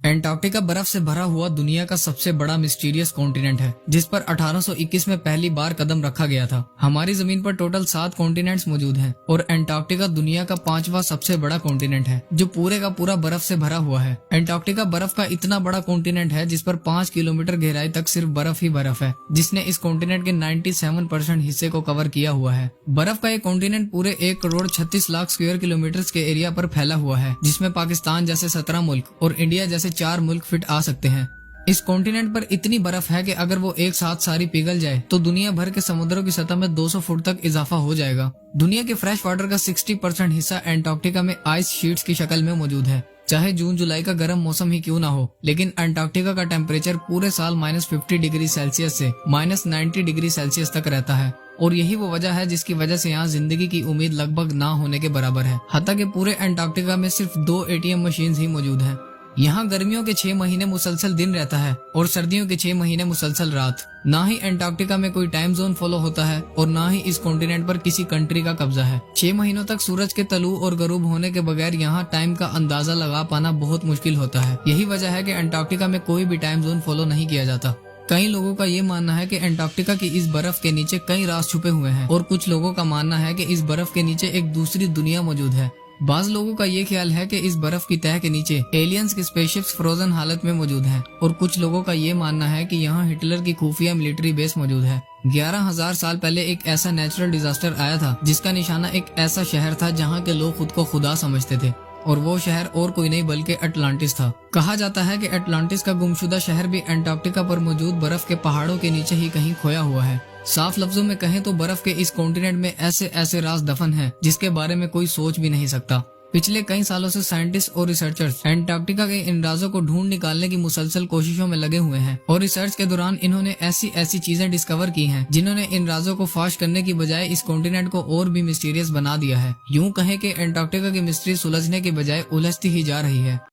Antarctica बर्फ से भरा हुआ दुनिया का सबसे बड़ा मिस्टीरियस कॉन्टिनेंट है, जिस पर 1821 में पहली बार कदम रखा गया था। हमारी जमीन पर टोटल 7 कॉन्टिनेंट्स मौजूद हैं और एंटार्क्टिका दुनिया का 5वां सबसे बड़ा कॉन्टिनेंट है, जो पूरे का पूरा बर्फ से भरा हुआ है। एंटार्क्टिका बर्फ का इतना बड़ा कॉन्टिनेंट है जिस पर 5 किलोमीटर गहराई तक सिर्फ बर्फ ही बर्फ है, जिसने इस कॉन्टिनेंट के 97% हिस्से को कवर किया हुआ है। बर्फ का ये कॉन्टिनेंट पूरे 1,36,00,000 स्क्वायर किलोमीटर के एरिया पर फैला हुआ है, जिसमें पाकिस्तान जैसे 17 मुल्क और इंडिया जैसे 4 मुल्क फिट आ सकते हैं। इस कॉन्टिनेंट पर इतनी बर्फ है कि अगर वो एक साथ सारी पिघल जाए तो दुनिया भर के समुद्रों की सतह में 200 फुट तक इजाफा हो जाएगा। दुनिया के फ्रेश वाटर का 60% हिस्सा एंटार्क्टिका में आइस शीट्स की शक्ल में मौजूद है। चाहे जून जुलाई का गर्म मौसम ही क्यों ना हो, लेकिन एंटार्क्टिका का टेम्परेचर पूरे साल -50 डिग्री सेल्सियस से -90 डिग्री सेल्सियस तक रहता है, और यही वो वजह है जिसकी वजह से यहाँ जिंदगी की उम्मीद लगभग ना होने के बराबर है। हत्ता कि पूरे एंटार्क्टिका में सिर्फ 2 ATM मशीन ही मौजूद हैं। यहाँ गर्मियों के 6 महीने मुसलसल दिन रहता है और सर्दियों के 6 महीने मुसलसल रात। ना ही एंटार्क्टिका में कोई टाइम जोन फॉलो होता है और ना ही इस कॉन्टिनेंट पर किसी कंट्री का कब्जा है। 6 महीनों तक सूरज के तलू और गरूब होने के बगैर यहाँ टाइम का अंदाजा लगा पाना बहुत मुश्किल होता है। यही वजह है कि एंटार्क्टिका में कोई भी टाइम जोन फॉलो नहीं किया जाता। कई लोगों का ये मानना है कि एंटार्क्टिका की इस बर्फ के नीचे कई राज छुपे हुए हैं, और कुछ लोगों का मानना है कि इस बर्फ के नीचे एक दूसरी दुनिया मौजूद है। बाज लोगों का ये ख्याल है कि इस बर्फ की तह के नीचे एलियंस की स्पेसशिप्स फ्रोजन हालत में मौजूद हैं, और कुछ लोगों का ये मानना है कि यहाँ हिटलर की खुफिया मिलिट्री बेस मौजूद है। 11,000 साल पहले एक ऐसा नेचुरल डिजास्टर आया था जिसका निशाना एक ऐसा शहर था जहाँ के लोग खुद को खुदा समझते थे, और वो शहर और कोई नहीं बल्कि अटलांटिस था। कहा जाता है कि अटलांटिस का गुमशुदा शहर भी एंटार्क्टिका पर मौजूद बर्फ के पहाड़ों के नीचे ही कहीं खोया हुआ है। साफ लफ्जों में कहें तो बर्फ के इस कॉन्टिनेंट में ऐसे ऐसे राज दफन हैं जिसके बारे में कोई सोच भी नहीं सकता। पिछले कई सालों से साइंटिस्ट और रिसर्चर्स एंटार्क्टिका के इन राजों को ढूंढ निकालने की मुसलसल कोशिशों में लगे हुए हैं, और रिसर्च के दौरान इन्होंने ऐसी ऐसी चीजें डिस्कवर की हैं जिन्होंने इन राजों को फाश करने की बजाय इस कॉन्टिनेंट को और भी मिस्टीरियस बना दिया है। यूं कहें कि एंटार्क्टिका की मिस्ट्री सुलझने के बजाय उलझती ही जा रही है।